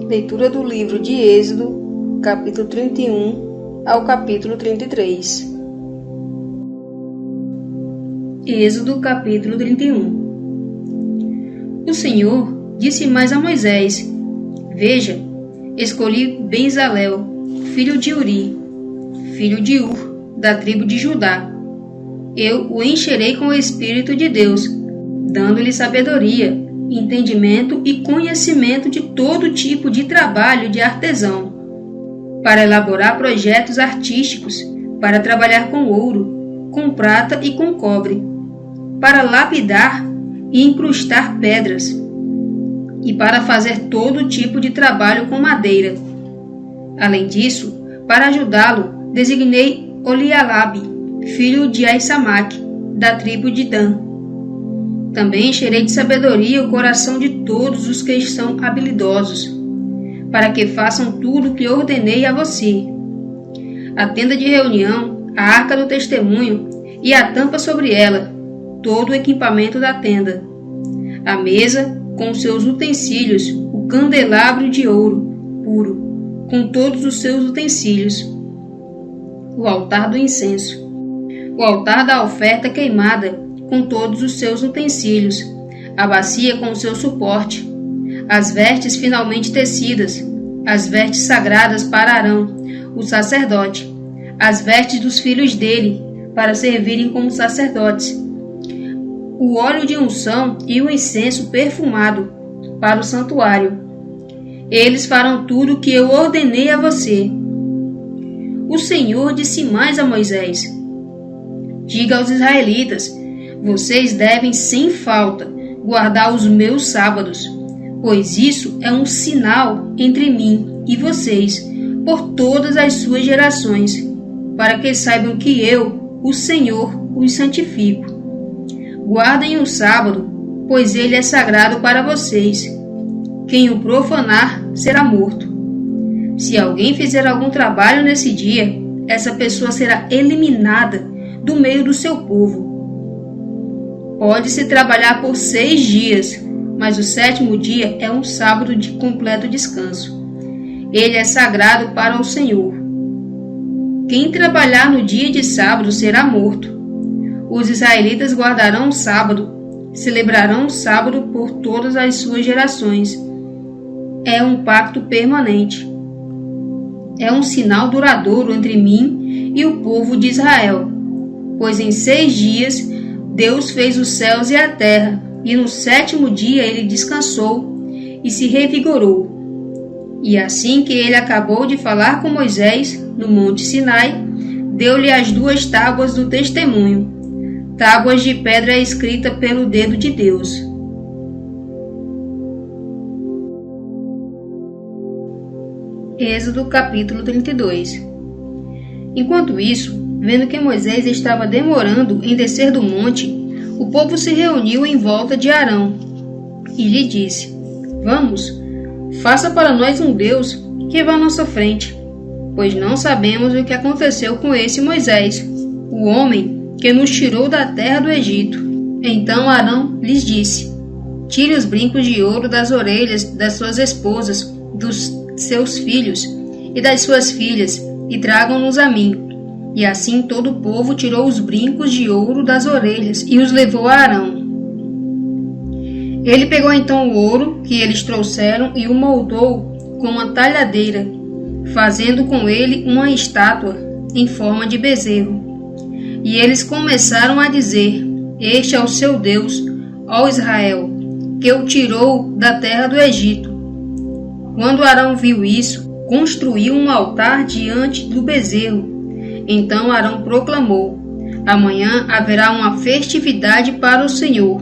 Leitura do livro de Êxodo, capítulo 31 ao capítulo 33. Êxodo, capítulo 31. O Senhor disse mais a Moisés: Veja, escolhi Bezalel, filho de Uri, filho de Ur, da tribo de Judá. Eu o encherei com o Espírito de Deus, dando-lhe sabedoria, entendimento e conhecimento de todo tipo de trabalho de artesão, para elaborar projetos artísticos, para trabalhar com ouro, com prata e com cobre, para lapidar e incrustar pedras, e para fazer todo tipo de trabalho com madeira. Além disso, para ajudá-lo, designei Olialabe, filho de Aissamaque, da tribo de Dan. Também encherei de sabedoria o coração de todos os que são habilidosos, para que façam tudo o que ordenei a você: a tenda de reunião, a arca do testemunho e a tampa sobre ela, todo o equipamento da tenda, a mesa com seus utensílios, o candelabro de ouro puro, com todos os seus utensílios, o altar do incenso, o altar da oferta queimada, com todos os seus utensílios, a bacia com o seu suporte, as vestes finalmente tecidas, as vestes sagradas para Arão, o sacerdote, as vestes dos filhos dele, para servirem como sacerdotes, o óleo de unção e o incenso perfumado para o santuário. Eles farão tudo o que eu ordenei a você. O Senhor disse mais a Moisés: Diga aos israelitas: Vocês devem, sem falta, guardar os meus sábados, pois isso é um sinal entre mim e vocês, por todas as suas gerações, para que saibam que eu, o Senhor, os santifico. Guardem o sábado, pois ele é sagrado para vocês. Quem o profanar será morto. Se alguém fizer algum trabalho nesse dia, essa pessoa será eliminada do meio do seu povo. Pode-se trabalhar por 6 dias, mas o 7º dia é um sábado de completo descanso. Ele é sagrado para o Senhor. Quem trabalhar no dia de sábado será morto. Os israelitas guardarão o sábado, celebrarão o sábado por todas as suas gerações. É um pacto permanente. É um sinal duradouro entre mim e o povo de Israel, pois em 6 dias Deus fez os céus e a terra, e no 7º dia ele descansou e se revigorou. E assim que ele acabou de falar com Moisés, no monte Sinai, deu-lhe as 2 tábuas do testemunho, tábuas de pedra escrita pelo dedo de Deus. Êxodo capítulo 32. Enquanto isso, vendo que Moisés estava demorando em descer do monte, o povo se reuniu em volta de Arão e lhe disse: Vamos, faça para nós um Deus que vá à nossa frente, pois não sabemos o que aconteceu com esse Moisés, o homem que nos tirou da terra do Egito. Então Arão lhes disse: Tire os brincos de ouro das orelhas das suas esposas, dos seus filhos e das suas filhas, e tragam-nos a mim. E assim todo o povo tirou os brincos de ouro das orelhas e os levou a Arão. Ele pegou então o ouro que eles trouxeram e o moldou com uma talhadeira, fazendo com ele uma estátua em forma de bezerro. E eles começaram a dizer: Este é o seu Deus, ó Israel, que o tirou da terra do Egito. Quando Arão viu isso, construiu um altar diante do bezerro. Então Arão proclamou: Amanhã haverá uma festividade para o Senhor.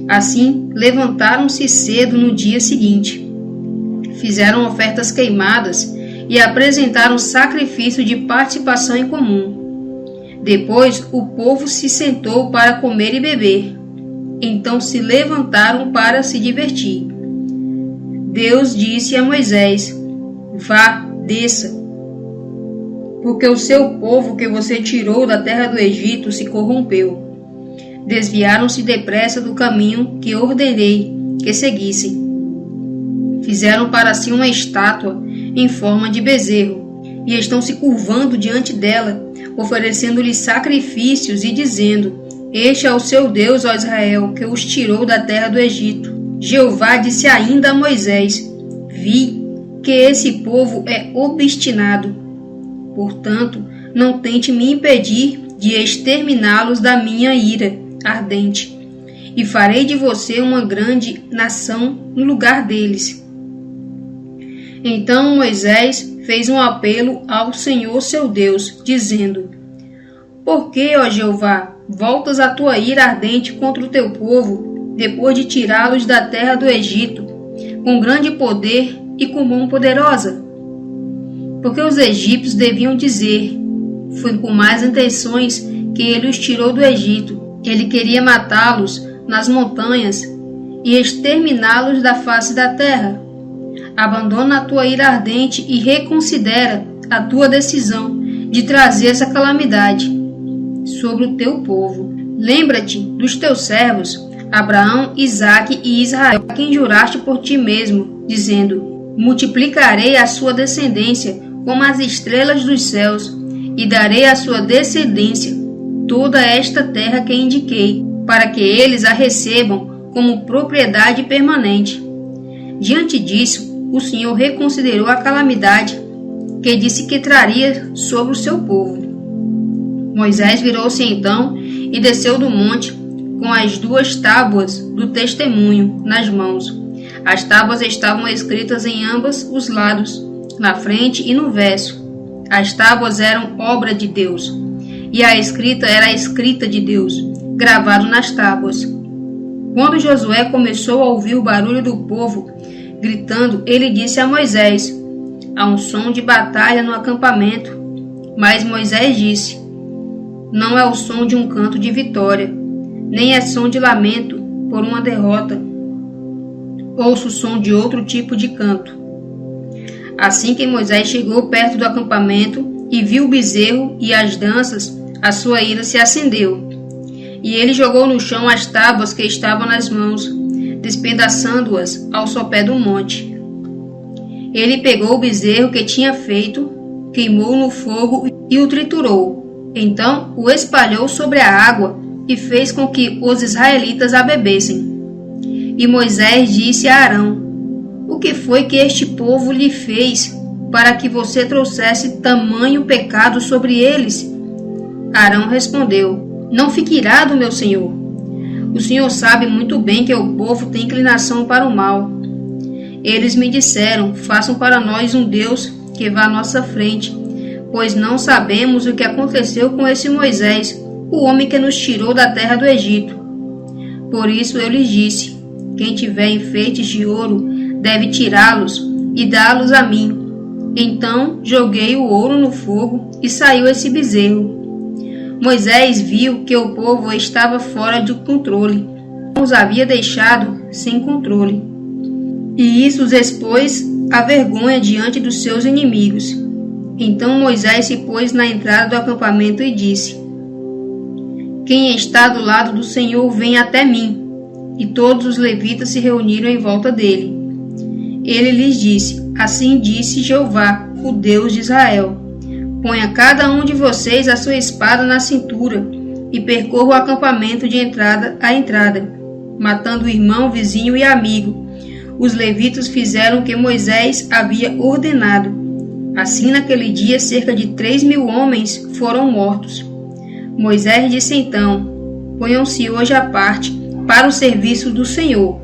Assim, levantaram-se cedo no dia seguinte. Fizeram ofertas queimadas e apresentaram sacrifício de participação em comum. Depois o povo se sentou para comer e beber. Então se levantaram para se divertir. Deus disse a Moisés: Vá, desça, porque o seu povo que você tirou da terra do Egito se corrompeu. Desviaram-se depressa do caminho que ordenei que seguissem. Fizeram para si uma estátua em forma de bezerro e estão se curvando diante dela, oferecendo-lhe sacrifícios e dizendo: Este é o seu Deus, ó Israel, que os tirou da terra do Egito. Jeová disse ainda a Moisés: Vi que esse povo é obstinado. Portanto, não tente me impedir de exterminá-los da minha ira ardente, e farei de você uma grande nação no lugar deles. Então Moisés fez um apelo ao Senhor seu Deus, dizendo: Por que, ó Jeová, voltas a tua ira ardente contra o teu povo, depois de tirá-los da terra do Egito, com grande poder e com mão poderosa? Porque os egípcios deviam dizer: Foi com más intenções que ele os tirou do Egito. Ele queria matá-los nas montanhas e exterminá-los da face da terra. Abandona a tua ira ardente e reconsidera a tua decisão de trazer essa calamidade sobre o teu povo. Lembra-te dos teus servos, Abraão, Isaque e Israel, a quem juraste por ti mesmo, dizendo: Multiplicarei a sua descendência como as estrelas dos céus, e darei à sua descendência toda esta terra que indiquei, para que eles a recebam como propriedade permanente. Diante disso, o Senhor reconsiderou a calamidade que disse que traria sobre o seu povo. Moisés virou-se então e desceu do monte com as 2 tábuas do testemunho nas mãos. As tábuas estavam escritas em ambos os lados, na frente e no verso. As tábuas eram obra de Deus, e a escrita era a escrita de Deus, gravado nas tábuas. Quando Josué começou a ouvir o barulho do povo gritando, ele disse a Moisés: Há um som de batalha no acampamento. Mas Moisés disse: Não é o som de um canto de vitória, nem é som de lamento por uma derrota. Ouço o som de outro tipo de canto. Assim que Moisés chegou perto do acampamento e viu o bezerro e as danças, a sua ira se acendeu. E ele jogou no chão as tábuas que estavam nas mãos, despedaçando-as ao sopé do monte. Ele pegou o bezerro que tinha feito, queimou no fogo e o triturou. Então o espalhou sobre a água e fez com que os israelitas a bebessem. E Moisés disse a Arão: O que foi que este povo lhe fez para que você trouxesse tamanho pecado sobre eles? Arão respondeu: Não fique irado, meu senhor. O senhor sabe muito bem que o povo tem inclinação para o mal. Eles me disseram: Façam para nós um Deus que vá à nossa frente, pois não sabemos o que aconteceu com esse Moisés, o homem que nos tirou da terra do Egito. Por isso eu lhes disse: Quem tiver enfeites de ouro deve tirá-los e dá-los a mim. Então joguei o ouro no fogo e saiu esse bezerro. Moisés viu que o povo estava fora de controle, os havia deixado sem controle. E isso os expôs à vergonha diante dos seus inimigos. Então Moisés se pôs na entrada do acampamento e disse: Quem está do lado do Senhor vem até mim. E todos os levitas se reuniram em volta dele. Ele lhes disse: Assim disse Jeová, o Deus de Israel: Ponha cada um de vocês a sua espada na cintura e percorra o acampamento de entrada a entrada, matando o irmão, vizinho e amigo. Os levitas fizeram o que Moisés havia ordenado. Assim, naquele dia, cerca de 3.000 homens foram mortos. Moisés disse então: Ponham-se hoje à parte para o serviço do Senhor,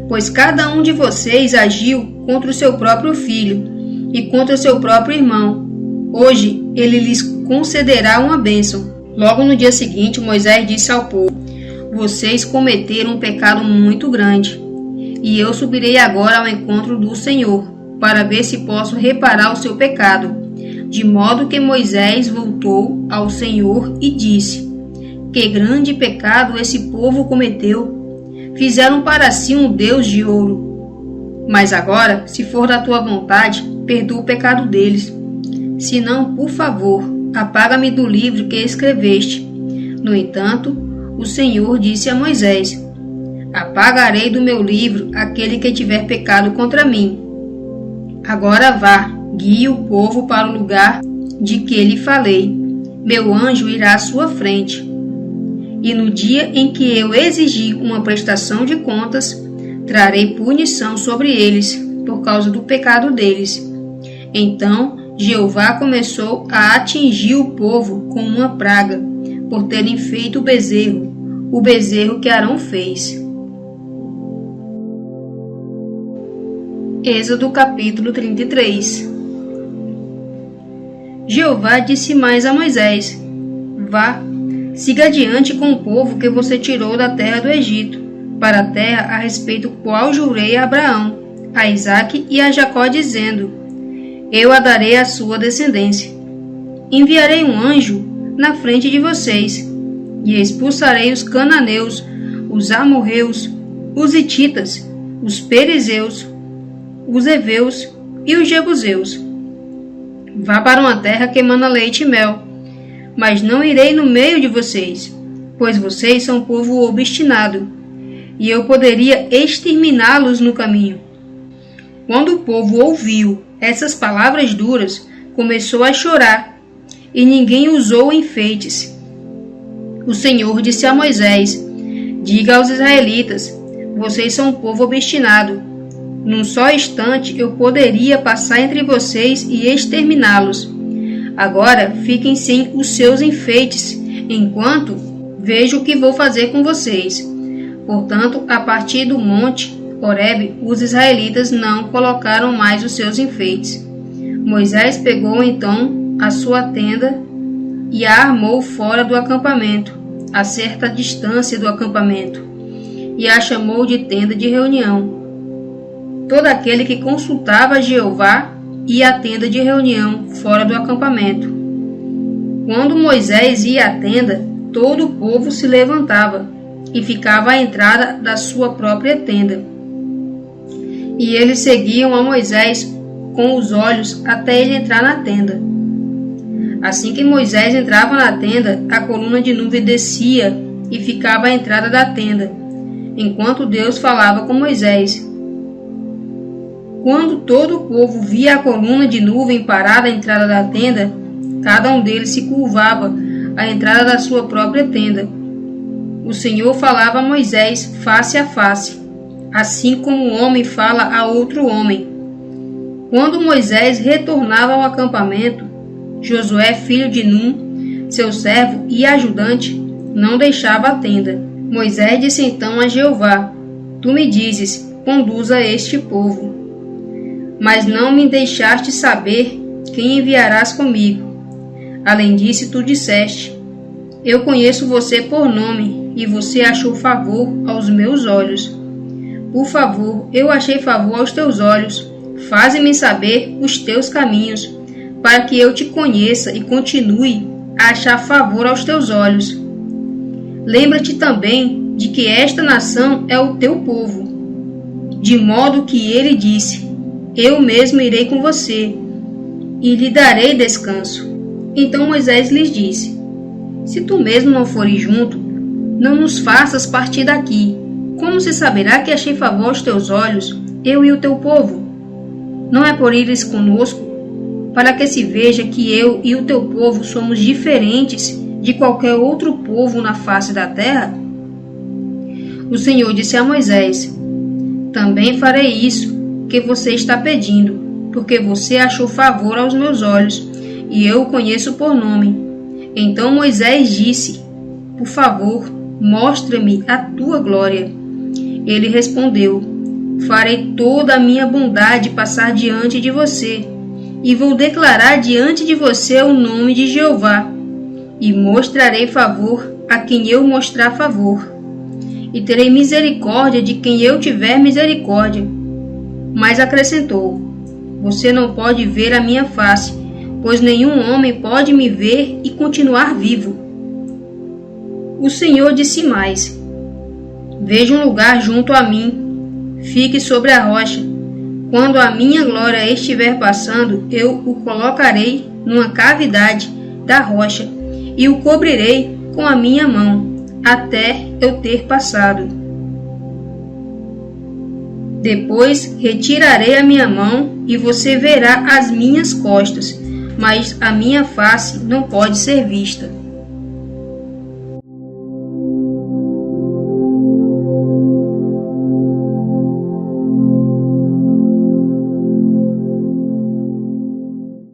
pois cada um de vocês agiu contra o seu próprio filho e contra o seu próprio irmão. Hoje ele lhes concederá uma bênção. Logo no dia seguinte, Moisés disse ao povo: Vocês cometeram um pecado muito grande, e eu subirei agora ao encontro do Senhor, para ver se posso reparar o seu pecado. De modo que Moisés voltou ao Senhor e disse: Que grande pecado esse povo cometeu! Fizeram para si um Deus de ouro. Mas agora, se for da tua vontade, perdoa o pecado deles. Se não, por favor, apaga-me do livro que escreveste. No entanto, o Senhor disse a Moisés: Apagarei do meu livro aquele que tiver pecado contra mim. Agora vá, guie o povo para o lugar de que lhe falei. Meu anjo irá à sua frente. E no dia em que eu exigir uma prestação de contas, trarei punição sobre eles por causa do pecado deles. Então Jeová começou a atingir o povo com uma praga, por terem feito o bezerro que Arão fez. Êxodo capítulo 33. Jeová disse mais a Moisés: Vá, siga adiante com o povo que você tirou da terra do Egito, para a terra a respeito qual jurei a Abraão, a Isaque e a Jacó, dizendo: Eu a darei à sua descendência. Enviarei um anjo na frente de vocês, e expulsarei os cananeus, os amorreus, os hititas, os perizeus, os heveus e os jebuseus. Vá para uma terra que emana leite e mel, mas não irei no meio de vocês, pois vocês são povo obstinado, e eu poderia exterminá-los no caminho. Quando o povo ouviu essas palavras duras, começou a chorar, e ninguém usou enfeites. O Senhor disse a Moisés: Diga aos israelitas: Vocês são um povo obstinado. Num só instante eu poderia passar entre vocês e exterminá-los. Agora fiquem sem os seus enfeites, enquanto vejo o que vou fazer com vocês. Portanto, a partir do monte Horebe, os israelitas não colocaram mais os seus enfeites. Moisés pegou então a sua tenda e a armou fora do acampamento, a certa distância do acampamento, e a chamou de tenda de reunião. Todo aquele que consultava Jeová ia à tenda de reunião fora do acampamento. Quando Moisés ia à tenda, todo o povo se levantava e ficava à entrada da sua própria tenda. E eles seguiam a Moisés com os olhos até ele entrar na tenda. Assim que Moisés entrava na tenda, a coluna de nuvem descia e ficava à entrada da tenda, enquanto Deus falava com Moisés. Quando todo o povo via a coluna de nuvem parada à entrada da tenda, cada um deles se curvava à entrada da sua própria tenda. O Senhor falava a Moisés face a face, assim como um homem fala a outro homem. Quando Moisés retornava ao acampamento, Josué, filho de Num, seu servo e ajudante, não deixava a tenda. Moisés disse então a Jeová: Tu me dizes, conduza este povo. Mas não me deixaste saber quem enviarás comigo. Além disso, tu disseste: Eu conheço você por nome, e você achou favor aos meus olhos. Por favor, eu achei favor aos teus olhos. Faze-me saber os teus caminhos, para que eu te conheça e continue a achar favor aos teus olhos. Lembra-te também de que esta nação é o teu povo. De modo que ele disse: Eu mesmo irei com você, e lhe darei descanso. Então Moisés lhes disse: Se tu mesmo não fores junto, não nos faças partir daqui. Como se saberá que achei favor aos teus olhos, eu e o teu povo? Não é por ires conosco, para que se veja que eu e o teu povo somos diferentes de qualquer outro povo na face da terra? O Senhor disse a Moisés: Também farei isso que você está pedindo, porque você achou favor aos meus olhos, e eu o conheço por nome. Então Moisés disse: Por favor, mostra-me a tua glória. Ele respondeu: Farei toda a minha bondade passar diante de você, e vou declarar diante de você o nome de Jeová, e mostrarei favor a quem eu mostrar favor, e terei misericórdia de quem eu tiver misericórdia. Mas acrescentou: Você não pode ver a minha face, pois nenhum homem pode me ver e continuar vivo. O Senhor disse mais: Veja um lugar junto a mim, fique sobre a rocha. Quando a minha glória estiver passando, eu o colocarei numa cavidade da rocha e o cobrirei com a minha mão, até eu ter passado. Depois retirarei a minha mão e você verá as minhas costas, mas a minha face não pode ser vista.